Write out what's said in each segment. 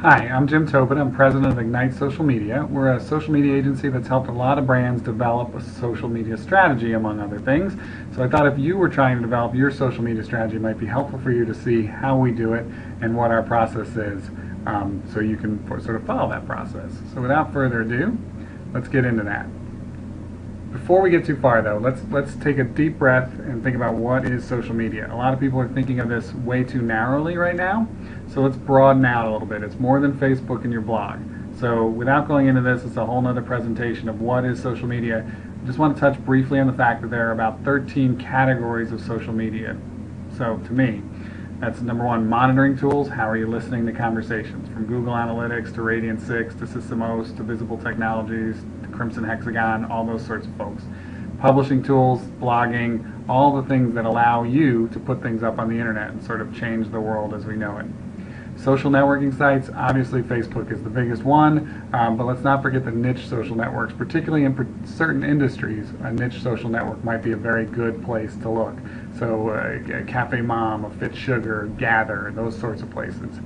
Hi, I'm Jim Tobin. I'm president of Ignite Social Media. We're a social media agency that's helped a lot of brands develop a social media strategy, among other things. So I thought if you were trying to develop your social media strategy, it might be helpful for you to see how we do it and what our process is, so you can sort of follow that process. So without further ado, let's get into that. Before we get too far though, let's take a deep breath and think about what is social media. A lot of people are thinking of this way too narrowly right now, so let's broaden out a little bit. It's more than Facebook and your blog. So without going into this, it's a whole nother presentation of what is social media. I just want to touch briefly on the fact that there are about 13 categories of social media. So to me, that's number one, monitoring tools. How are you listening to conversations? From Google Analytics to Radian6 to Systemos to Visible Technologies to Crimson Hexagon, all those sorts of folks. Publishing tools, blogging, all the things that allow you to put things up on the internet and sort of change the world as we know it. Social networking sites, obviously Facebook is the biggest one, but let's not forget the niche social networks. Particularly in certain industries, a niche social network might be a very good place to look. So Cafe Mom, a Fit Sugar, Gather, those sorts of places.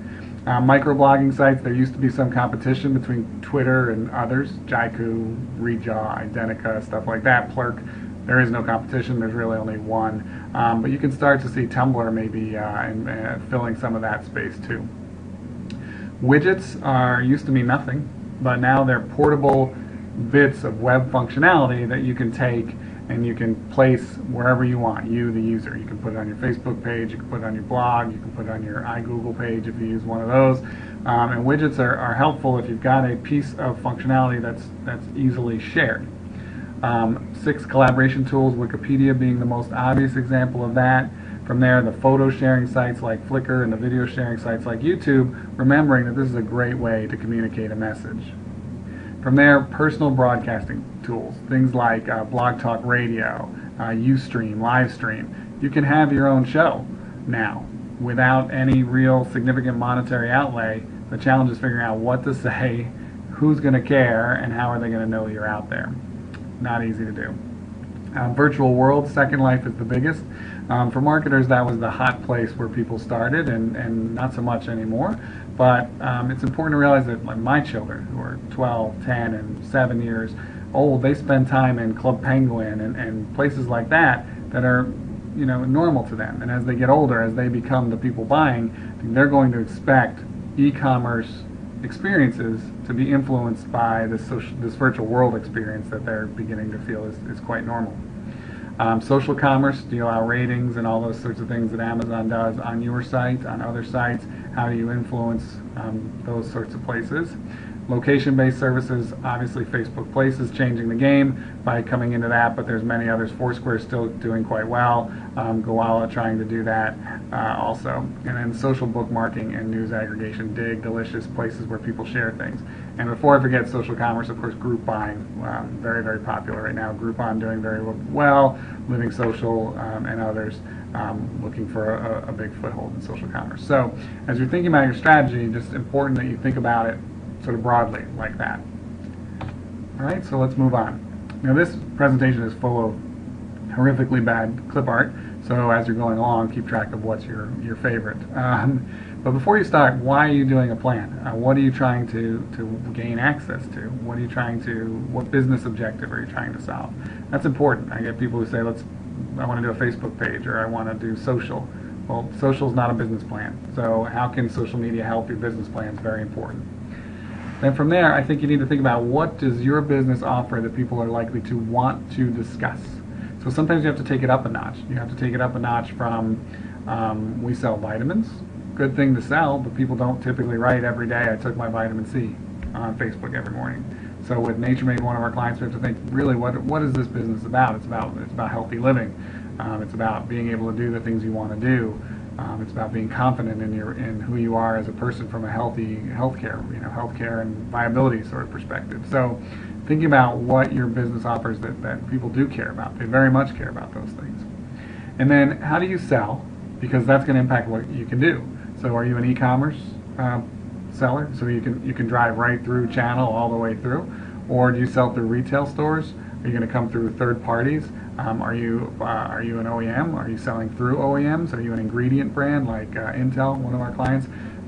Microblogging sites, there used to be some competition between Twitter and others, Jaiku, Rejaw, Identica, stuff like that, Plurk. There is no competition, there's really only one. But you can start to see Tumblr maybe filling some of that space too. Widgets used to mean nothing, but now they're portable bits of web functionality that you can take and you can place wherever you want, you the user. You can put it on your Facebook page, you can put it on your blog, you can put it on your iGoogle page if you use one of those. And widgets are helpful if you've got a piece of functionality that's easily shared. 6 collaboration tools, Wikipedia being the most obvious example of that. From there, the photo sharing sites like Flickr and the video sharing sites like YouTube, remembering that this is a great way to communicate a message. From there, personal broadcasting tools, things like Blog Talk Radio, Ustream, Livestream. You can have your own show now without any real significant monetary outlay. The challenge is figuring out what to say, who's going to care, and how are they going to know you're out there. Not easy to do. Virtual world, Second Life is the biggest. For marketers, that was the hot place where people started, and not so much anymore. But it's important to realize that like my children, who are 12, 10, and 7 years old, they spend time in Club Penguin and places like that are, you know, normal to them. And as they get older, as they become the people buying, they're going to expect e-commerce experiences to be influenced by this virtual world experience that they're beginning to feel is quite normal. Social commerce, do you allow ratings and all those sorts of things that Amazon does on your site, on other sites? How do you influence those sorts of places? Location-based services, obviously Facebook Places changing the game by coming into that, but there's many others. Foursquare is still doing quite well. Gowalla trying to do that also. And then social bookmarking and news aggregation, Dig, Delicious, places where people share things. And before I forget social commerce, of course, group buying, very, very popular right now. Groupon doing very well, Living Social and others looking for a big foothold in social commerce. So as you're thinking about your strategy, just important that you think about it sort of broadly like that. All right, so let's move on. Now this presentation is full of horrifically bad clip art, so as you're going along, keep track of what's your favorite. But before you start, why are you doing a plan? What are you trying to gain access to? What business objective are you trying to solve? That's important. I get people who say, I want to do a Facebook page, or I want to do social. Well, social is not a business plan, so how can social media help your business plan is very important. Then from there, I think you need to think about what does your business offer that people are likely to want to discuss. So sometimes you have to take it up a notch. You have to take it up a notch from, we sell vitamins, good thing to sell, but people don't typically write every day, I took my vitamin C on Facebook every morning. So with NatureMade, one of our clients, we have to think, really, what is this business about? It's about healthy living. It's about being able to do the things you want to do. It's about being confident in who you are as a person from a healthy healthcare and viability sort of perspective. So thinking about what your business offers that people do care about. They very much care about those things. And then how do you sell? Because that's going to impact what you can do. So are you an e-commerce seller? So you can drive right through channel all the way through? Or do you sell through retail stores? Are you going to come through third parties? Are you an OEM? Are you selling through OEMs? Are you an ingredient brand like Intel, one of our clients?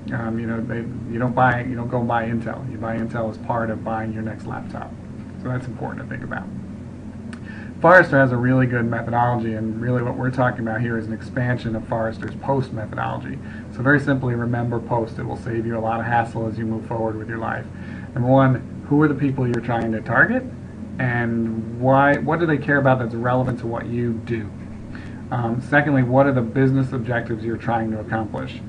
You don't go and buy Intel. You buy Intel as part of buying your next laptop. So that's important to think about. Forrester has a really good methodology, and really what we're talking about here is an expansion of Forrester's POST methodology. So very simply, remember POST. It will save you a lot of hassle as you move forward with your life. Number one, who are the people you're trying to target, and why? What do they care about that's relevant to what you do? Secondly, what are the business objectives you're trying to accomplish?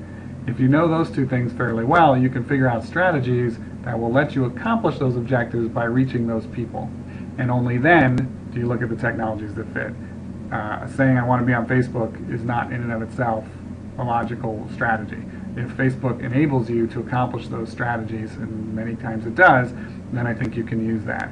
If you know those two things fairly well, you can figure out strategies that will let you accomplish those objectives by reaching those people. And only then do you look at the technologies that fit. Saying I want to be on Facebook is not in and of itself a logical strategy. If Facebook enables you to accomplish those strategies, and many times it does, then I think you can use that.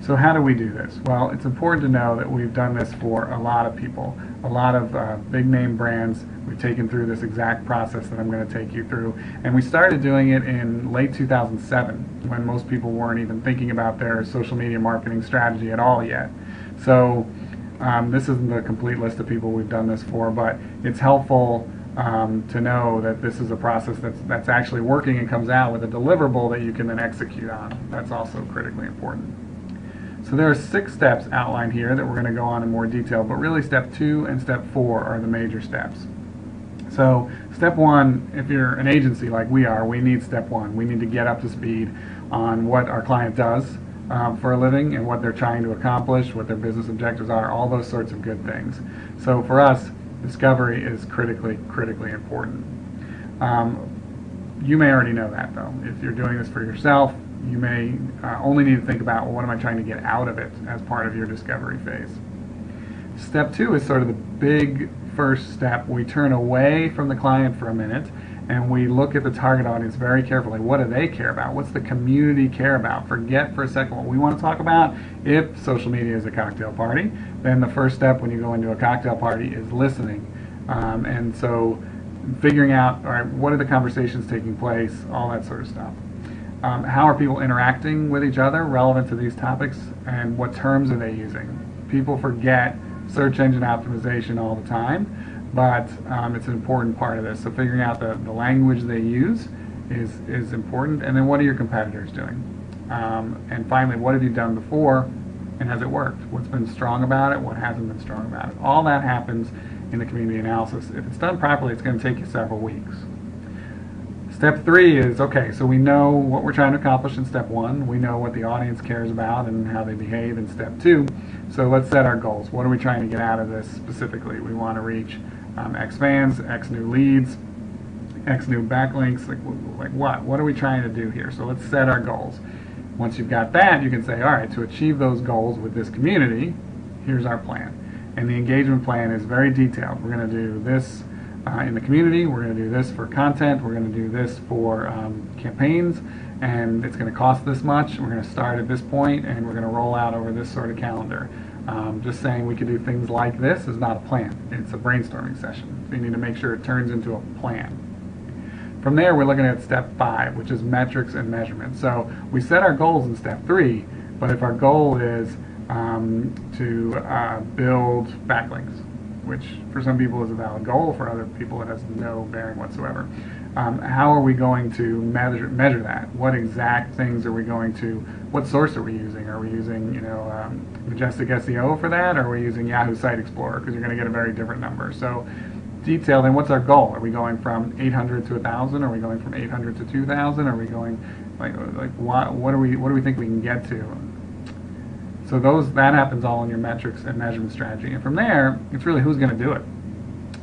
So how do we do this? Well, it's important to know that we've done this for a lot of people, a lot of big name brands. We've taken through this exact process that I'm going to take you through, and we started doing it in late 2007 when most people weren't even thinking about their social media marketing strategy at all yet. So this isn't the complete list of people we've done this for, but it's helpful to know that this is a process that's actually working and comes out with a deliverable that you can then execute on. That's also critically important. So there are 6 steps outlined here that we're going to go on in more detail, but really step 2 and step 4 are the major steps. So step 1, if you're an agency like we are, we need step 1. We need to get up to speed on what our client does for a living and what they're trying to accomplish, what their business objectives are, all those sorts of good things. So for us, discovery is critically important. You may already know that though. If you're doing this for yourself, you may only need to think about, well, what am I trying to get out of it as part of your discovery phase. Step 2 is sort of the big first step. We turn away from the client for a minute and we look at the target audience very carefully. What do they care about? What's the community care about? Forget for a second what we want to talk about. If social media is a cocktail party, then the first step when you go into a cocktail party is listening. And so figuring out, all right, what are the conversations taking place, all that sort of stuff. How are people interacting with each other relevant to these topics, and what terms are they using? People forget search engine optimization all the time, but it's an important part of this. So figuring out the language they use is important, and then what are your competitors doing? And finally, what have you done before, and has it worked? What's been strong about it? What hasn't been strong about it? All that happens in the community analysis. If it's done properly, it's going to take you several weeks. Step 3 is, okay, so we know what we're trying to accomplish in step 1. We know what the audience cares about and how they behave in step 2. So let's set our goals. What are we trying to get out of this specifically? We want to reach X fans, X new leads, X new backlinks, like what? What are we trying to do here? So let's set our goals. Once you've got that, you can say, all right, to achieve those goals with this community, here's our plan. And the engagement plan is very detailed. We're going to do this in the community, we're going to do this for content, we're going to do this for campaigns, and it's going to cost this much. We're going to start at this point, and we're going to roll out over this sort of calendar. Just saying we could do things like this is not a plan. It's a brainstorming session. So you need to make sure it turns into a plan. From there, we're looking at step 5, which is metrics and measurement. So we set our goals in step 3, but if our goal is to build backlinks, which for some people is a valid goal, for other people it has no bearing whatsoever. How are we going to measure that? What exact things are we going to, what source are we using? Are we using, Majestic SEO for that, or are we using Yahoo Site Explorer? Because you're going to get a very different number. So detail, then what's our goal? Are we going from 800 to 1,000? Are we going from 800 to 2,000? Are we going, what do we think we can get to? So that happens all in your metrics and measurement strategy. And from there, it's really who's going to do it.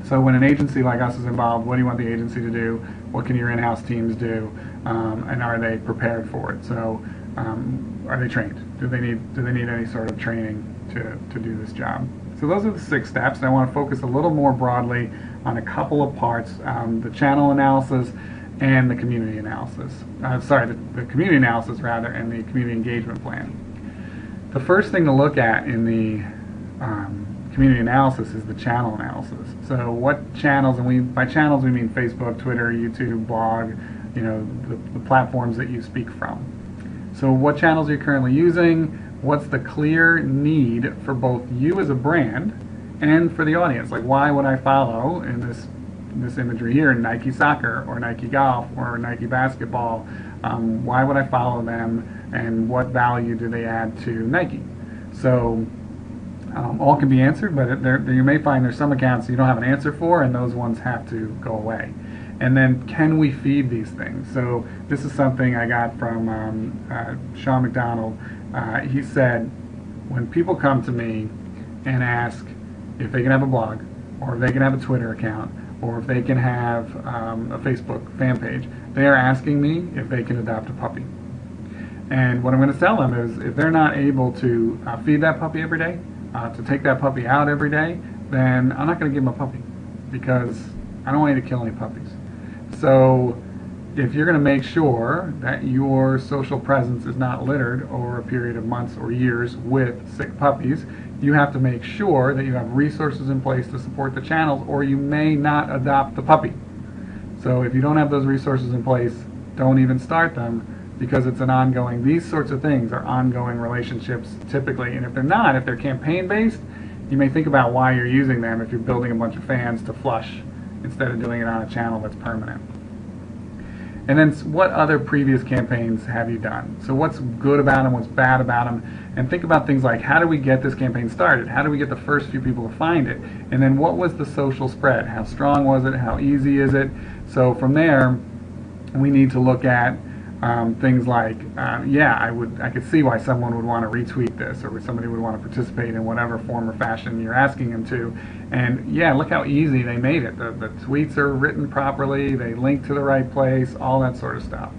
So when an agency like us is involved, what do you want the agency to do? What can your in-house teams do? And are they prepared for it? So are they trained? Do they need any sort of training to do this job? So those are the 6 steps. And I want to focus a little more broadly on a couple of parts, the channel analysis and the community analysis. The community analysis rather, and the community engagement plan. The first thing to look at in the community analysis is the channel analysis. So what channels, and by channels we mean Facebook, Twitter, YouTube, blog, the platforms that you speak from. So what channels are you currently using? What's the clear need for both you as a brand and for the audience? Like, why would I follow in this this imagery here, Nike soccer or Nike golf or Nike basketball. Why would I follow them, and what value do they add to Nike? So all can be answered, but you may find there's some accounts you don't have an answer for, and those ones have to go away. And then, can we feed these things? So this is something I got from Sean McDonald. He said, when people come to me and ask if they can have a blog, or if they can have a Twitter account, or if they can have a Facebook fan page, they are asking me if they can adopt a puppy. And what I'm going to tell them is, if they're not able to feed that puppy every day, to take that puppy out every day, then I'm not going to give them a puppy, because I don't want you to kill any puppies. So if you're going to make sure that your social presence is not littered over a period of months or years with sick puppies, you have to make sure that you have resources in place to support the channels, or you may not adopt the puppy. So if you don't have those resources in place, don't even start them, because it's an ongoing, these sorts of things are ongoing relationships typically, and if they're not, if they're campaign based, you may think about why you're using them if you're building a bunch of fans to flush instead of doing it on a channel that's permanent. And then, what other previous campaigns have you done? So what's good about them, what's bad about them, and think about things like, how do we get this campaign started? How do we get the first few people to find it? And then, what was the social spread? How strong was it? How easy is it? So from there, we need to look at things like, I could see why someone would want to retweet this, or somebody would want to participate in whatever form or fashion you're asking them to. And yeah, look how easy they made it. The tweets are written properly, they link to the right place, all that sort of stuff.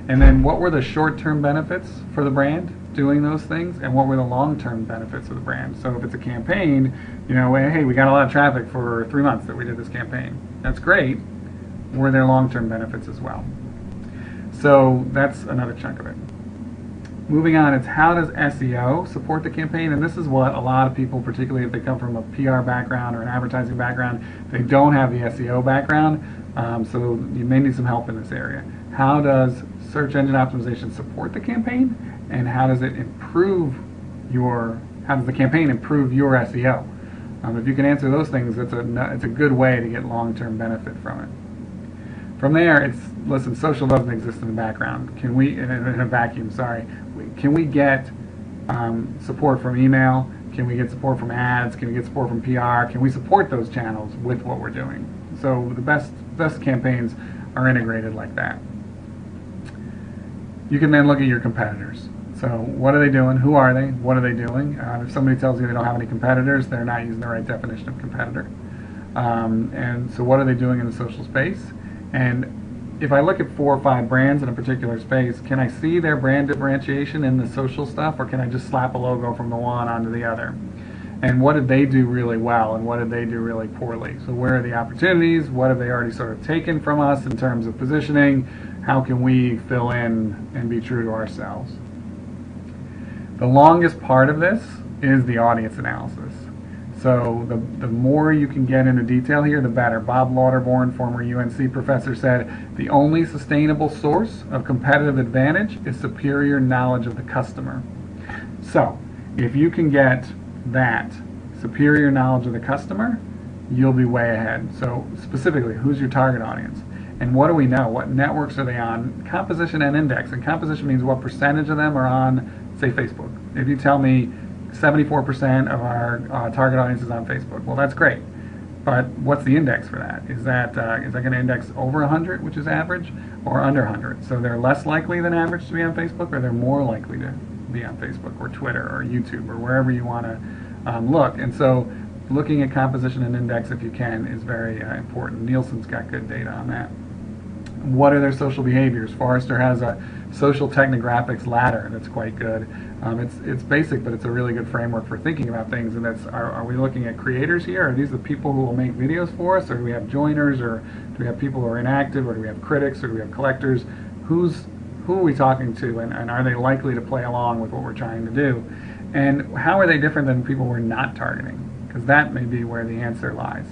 And then, what were the short-term benefits for the brand doing those things, and what were the long-term benefits of the brand? So if it's a campaign, hey, we got a lot of traffic for 3 months that we did this campaign. That's great. Were there long-term benefits as well? So that's another chunk of it. Moving on, it's how does SEO support the campaign? And this is what a lot of people, particularly if they come from a PR background or an advertising background, they don't have the SEO background, so you may need some help in this area. How does search engine optimization support the campaign, and how does it improve how does the campaign improve your SEO? If you can answer those things, it's a good way to get long-term benefit from it. From there, listen, social doesn't exist in the background. Can we, in a vacuum, sorry. Can we get support from email? Can we get support from ads? Can we get support from PR? Can we support those channels with what we're doing? So the best campaigns are integrated like that. You can then look at your competitors. So what are they doing? Who are they? What are they doing? If somebody tells you they don't have any competitors, they're not using the right definition of competitor. And so what are they doing in the social space? And if I look at 4 or 5 brands in a particular space, can I see their brand differentiation in the social stuff, or can I just slap a logo from the one onto the other? And what did they do really well, and what did they do really poorly? So where are the opportunities? What have they already sort of taken from us in terms of positioning? How can we fill in and be true to ourselves? The longest part of this is the audience analysis. So the more you can get into detail here, the better. Bob Lauterborn, former UNC professor, said, the only sustainable source of competitive advantage is superior knowledge of the customer. So if you can get that superior knowledge of the customer, you'll be way ahead. So specifically, who's your target audience? And what do we know? What networks are they on? Composition and index. And composition means what percentage of them are on, say, Facebook. If you tell me 74% of our target audience is on Facebook, well, that's great. But what's the index for that? Is that going to index over 100, which is average, or under 100? So they're less likely than average to be on Facebook, or they're more likely to be on Facebook or Twitter or YouTube or wherever you want to look. And so looking at composition and index, if you can, is very important. Nielsen's got good data on that. What are their social behaviors? Forrester has a social technographics ladder that's quite good. It's basic, but it's a really good framework for thinking about things. And that's, are we looking at creators here? Are these the people who will make videos for us? Or do we have joiners? Or do we have people who are inactive? Or do we have critics? Or do we have collectors? Who are we talking to? And are they likely to play along with what we're trying to do? And how are they different than people we're not targeting? Because that may be where the answer lies.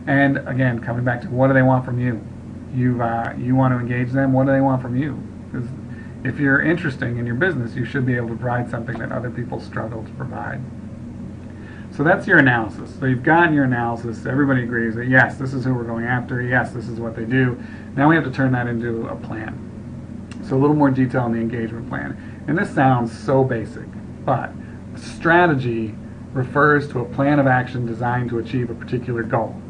And again, coming back to what do they want from you? You want to engage them. What do they want from you? Because if you're interesting in your business, you should be able to provide something that other people struggle to provide. So that's your analysis. So you've gotten your analysis. Everybody agrees that yes, this is who we're going after. Yes, this is what they do. Now we have to turn that into a plan. So a little more detail on the engagement plan. And this sounds so basic, but strategy refers to a plan of action designed to achieve a particular goal.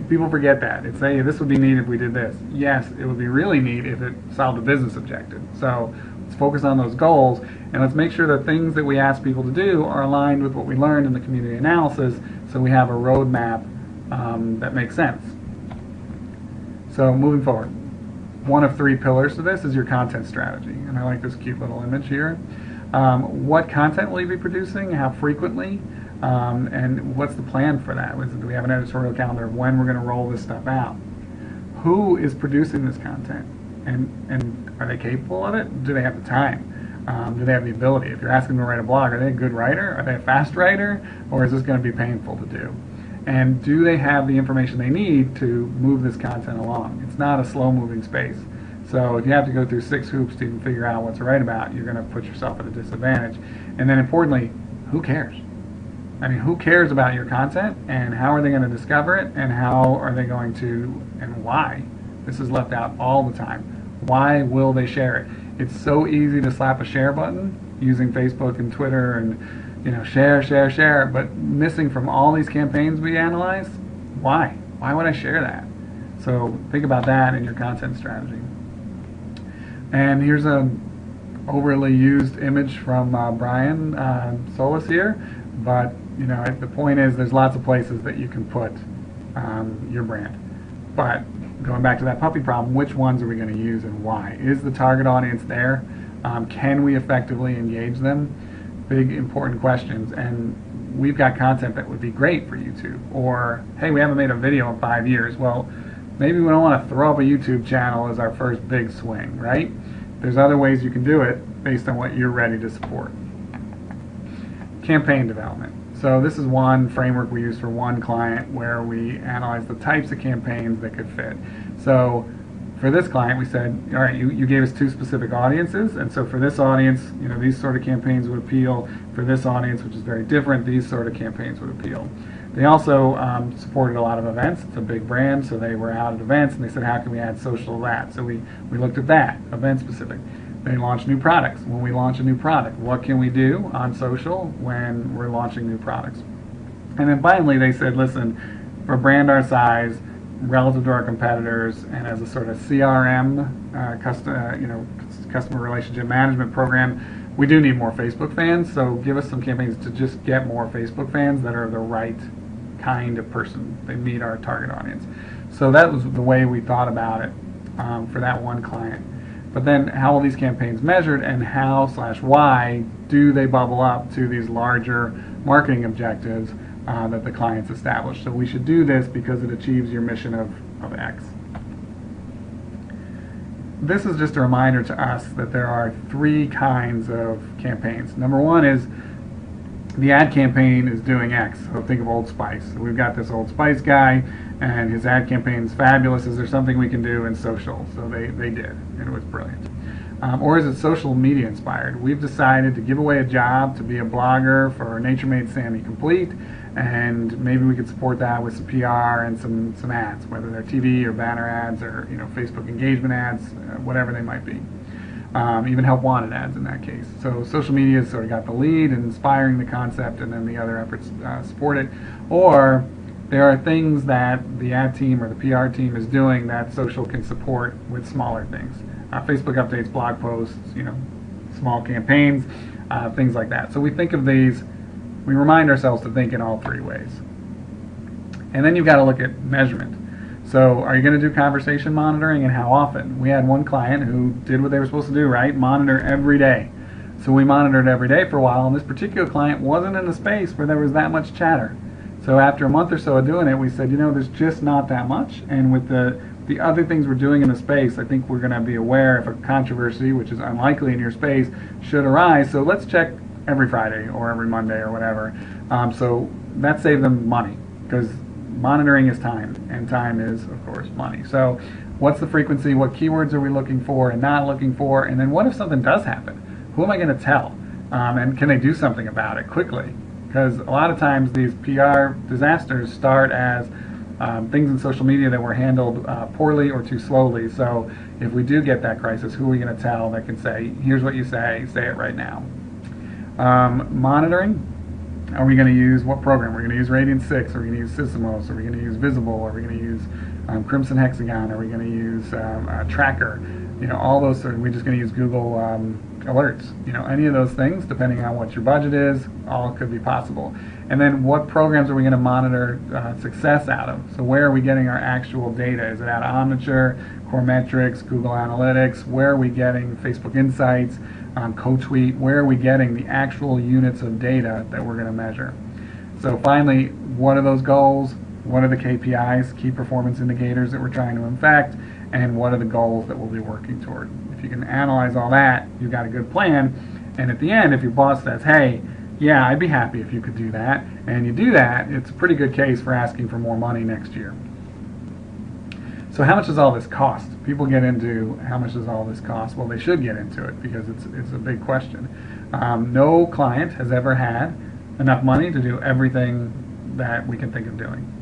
People forget that. It's, hey, this would be neat if we did this. Yes, it would be really neat if it solved a business objective. So let's focus on those goals, and let's make sure that things that we ask people to do are aligned with what we learned in the community analysis, so we have a roadmap that makes sense. So moving forward, one of 3 pillars to this is your content strategy. And I like this cute little image here. What content will you be producing? How frequently? And what's the plan for that? Do we have an editorial calendar of when we're going to roll this stuff out? Who is producing this content? And are they capable of it? Do they have the time? Do they have the ability? If you're asking them to write a blog, are they a good writer? Are they a fast writer? Or is this going to be painful to do? And do they have the information they need to move this content along? It's not a slow-moving space. So if you have to go through 6 hoops to even figure out what to write about, you're going to put yourself at a disadvantage. And then importantly, who cares? I mean, who cares about your content, and how are they going to discover it, and how are they going to, and why? This is left out all the time. Why will they share it? It's so easy to slap a share button using Facebook and Twitter and, you know, share, share, share, but missing from all these campaigns we analyze, why? Why would I share that? So think about that in your content strategy. And here's an overly used image from Brian Solis here, but you know, the point is there's lots of places that you can put your brand. But going back to that puppy problem, which ones are we going to use and why? Is the target audience there? Can we effectively engage them? Big important questions. And we've got content that would be great for YouTube. Or, hey, we haven't made a video in 5 years. Well, maybe we don't want to throw up a YouTube channel as our first big swing, right? There's other ways you can do it based on what you're ready to support. Campaign development. So this is one framework we use for one client where we analyze the types of campaigns that could fit. So for this client, we said, all right, you gave us 2 specific audiences, and so for this audience, you know, these sort of campaigns would appeal. For this audience, which is very different, these sort of campaigns would appeal. They also supported a lot of events. It's a big brand, so they were out at events, and they said, how can we add social to that? So we looked at that, event specific. They launch new products. When we launch a new product, what can we do on social when we're launching new products? And then finally, they said, listen, for a brand our size, relative to our competitors, and as a sort of CRM, customer relationship management program, we do need more Facebook fans. So give us some campaigns to just get more Facebook fans that are the right kind of person. They meet our target audience. So that was the way we thought about it for that one client. But then how are these campaigns measured, and how/why do they bubble up to these larger marketing objectives that the clients established? So we should do this because it achieves your mission of X. This is just a reminder to us that there are 3 kinds of campaigns. Number 1 is the ad campaign is doing X. So think of Old Spice. So we've got this Old Spice guy, and his ad campaign is fabulous. Is there something we can do in social? So they did, and it was brilliant. Or is it social media inspired? We've decided to give away a job to be a blogger for Nature Made Sammy Complete, and maybe we could support that with some PR and some ads, whether they're TV or banner ads or Facebook engagement ads, whatever they might be. Even help wanted ads in that case. So social media has sort of got the lead in inspiring the concept, and then the other efforts support it. Or there are things that the ad team or the PR team is doing that social can support with smaller things. Facebook updates, blog posts, small campaigns, things like that. So we think of these, we remind ourselves to think in all 3 ways. And then you've got to look at measurement. So are you going to do conversation monitoring, and how often? We had one client who did what they were supposed to do, right? Monitor every day. So we monitored every day for a while, and this particular client wasn't in a space where there was that much chatter. So after a month or so of doing it, we said, there's just not that much. And with the other things we're doing in the space, I think we're going to be aware if a controversy, which is unlikely in your space, should arise. So let's check every Friday or every Monday or whatever. So that saved them money, because monitoring is time, and time is, of course, money. So what's the frequency? What keywords are we looking for and not looking for? And then what if something does happen? Who am I going to tell? And can they do something about it quickly? because a lot of times these PR disasters start as things in social media that were handled poorly or too slowly. So if we do get that crisis, who are we going to tell that can say, here's what you say it right now? Monitoring. Are we going to use what program? We're going to use Radian6, are we going to use Sysomos, are we going to use Visible, are we going to use Crimson Hexagon, are we going to use Tracker? All those are we just going to use Google Alerts? Any of those things, depending on what your budget is, all could be possible. And then what programs are we going to monitor success out of? So where are we getting our actual data? Is it out of Omniture, Coremetrics, Google Analytics? Where are we getting Facebook Insights, CoTweet? Where are we getting the actual units of data that we're going to measure? So finally, what are those goals? What are the KPIs, key performance indicators that we're trying to affect? And what are the goals that we'll be working toward? If you can analyze all that, you've got a good plan. And at the end, if your boss says, hey, yeah, I'd be happy if you could do that, and you do that, it's a pretty good case for asking for more money next year. So how much does all this cost? People get into how much does all this cost? Well, they should get into it because it's a big question. No client has ever had enough money to do everything that we can think of doing.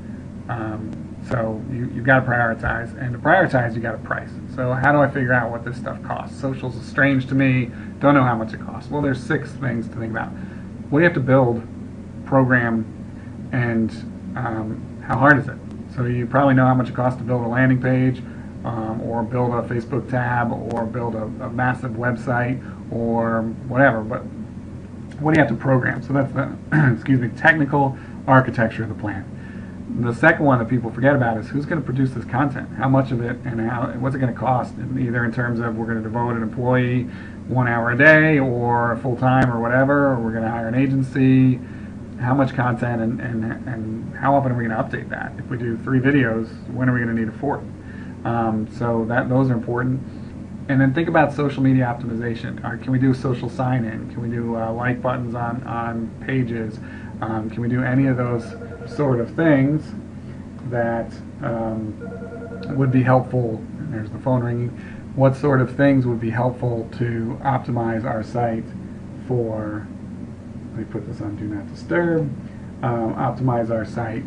So you've got to prioritize, and to prioritize, you got to price. So how do I figure out what this stuff costs? Social's strange to me. Don't know how much it costs. Well, there's 6 things to think about. What do you have to build, program, and how hard is it? So you probably know how much it costs to build a landing page, or build a Facebook tab, or build a massive website, or whatever. But what do you have to program? So that's the technical architecture of the plan. The second one that people forget about is who's going to produce this content, how much of it, and what's it going to cost, either in terms of we're going to devote an employee 1 hour a day or full-time or whatever, or we're going to hire an agency, how much content, and how often are we going to update that? If we do 3 videos, when are we going to need a 4th? So those are important. And then think about social media optimization. Can we do social sign-in? Can we do like buttons on pages? Can we do any of those sort of things that would be helpful? And there's the phone ringing. What sort of things would be helpful to optimize our site for, let me put this on Do Not Disturb, optimize our site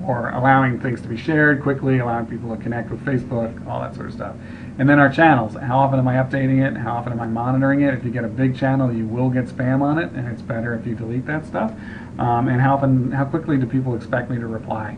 for allowing things to be shared quickly, allowing people to connect with Facebook, all that sort of stuff. And then our channels. How often am I updating it? How often am I monitoring it? If you get a big channel, you will get spam on it, and it's better if you delete that stuff. And how quickly do people expect me to reply?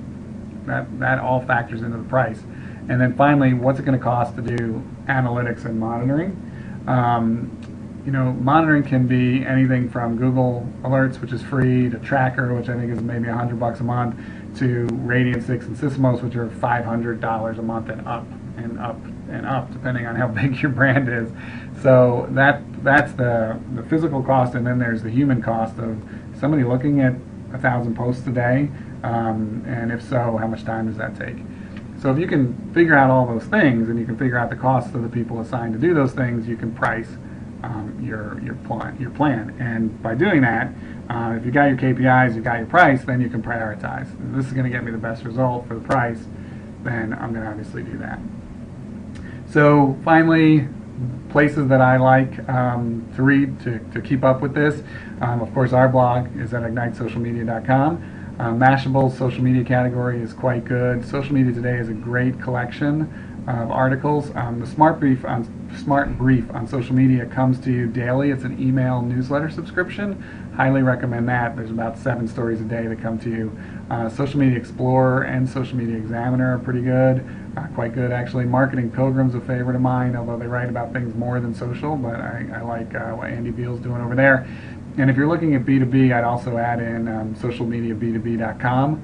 That all factors into the price. And then finally, what's it going to cost to do analytics and monitoring? Monitoring can be anything from Google Alerts, which is free, to Tracker, which I think is maybe $100 a month, to Radian6 and Sysomos, which are $500 a month and up and up and up, depending on how big your brand is. So that's the physical cost, and then there's the human cost of somebody looking at 1,000 posts a day, and if so, how much time does that take? So if you can figure out all those things, and you can figure out the costs of the people assigned to do those things, you can price your plan. And by doing that, if you got your KPIs, you got your price, then you can prioritize. If this is going to get me the best result for the price, then I'm going to obviously do that. So finally, places that I like to read to keep up with this. Of course, our blog is at ignitesocialmedia.com. Mashable's social media category is quite good. Social Media Today is a great collection of articles. The Smart Brief on social media comes to you daily. It's an email newsletter subscription. Highly recommend that. There's about 7 stories a day that come to you. Social Media Explorer and Social Media Examiner are pretty good, quite good actually. Marketing Pilgrim's a favorite of mine, although they write about things more than social, but I like what Andy Beal's doing over there. And if you're looking at B2B, I'd also add in socialmediab2b.com,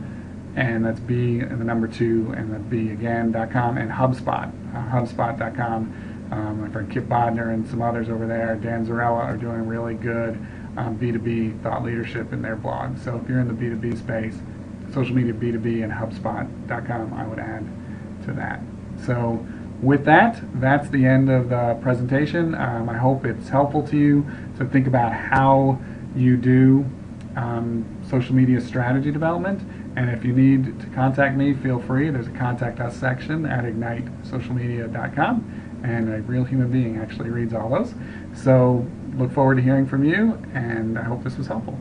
and that's B and the number 2 and the B again.com, and HubSpot, HubSpot.com. My friend Kip Bodner and some others over there, Dan Zarella, are doing really good B2B thought leadership in their blog. So if you're in the B2B space, Social Media B2B and HubSpot.com, I would add to that. So with that, that's the end of the presentation. I hope it's helpful to you to think about how you do social media strategy development. And if you need to contact me, feel free. There's a Contact Us section at ignitesocialmedia.com, and a real human being actually reads all those. So look forward to hearing from you, and I hope this was helpful.